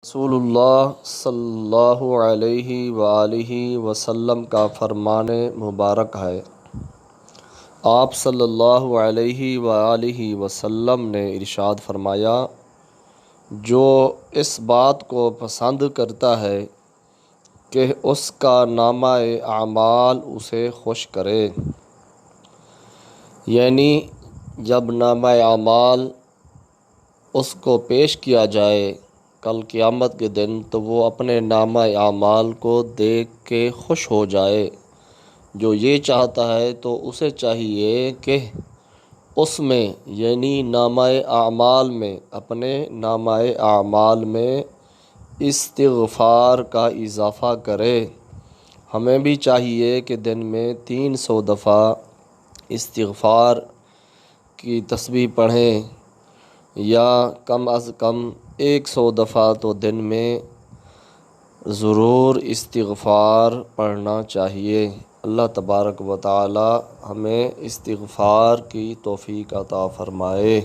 رسول اللہ صلی اللہ علیہ وآلہ وسلم کا فرمان مبارک ہے۔ آپ صلی اللہ علیہ وآلہ وسلم نے ارشاد فرمایا، جو اس بات کو پسند کرتا ہے کہ اس کا نامہ اعمال اسے خوش کرے، یعنی جب نامہ اعمال اس کو پیش کیا جائے کل قیامت کے دن تو وہ اپنے نامہ اعمال کو دیکھ کے خوش ہو جائے۔ جو یہ چاہتا ہے تو اسے چاہیے کہ اس میں یعنی نامہ اعمال میں اپنے نامہ اعمال میں استغفار کا اضافہ کرے۔ ہمیں بھی چاہیے کہ دن میں 300 دفعہ استغفار کی تسبیح پڑھیں، یا کم از کم 100 دفعہ تو دن میں ضرور استغفار پڑھنا چاہیے۔ اللہ تبارک و تعالی ہمیں استغفار کی توفیق عطا فرمائے۔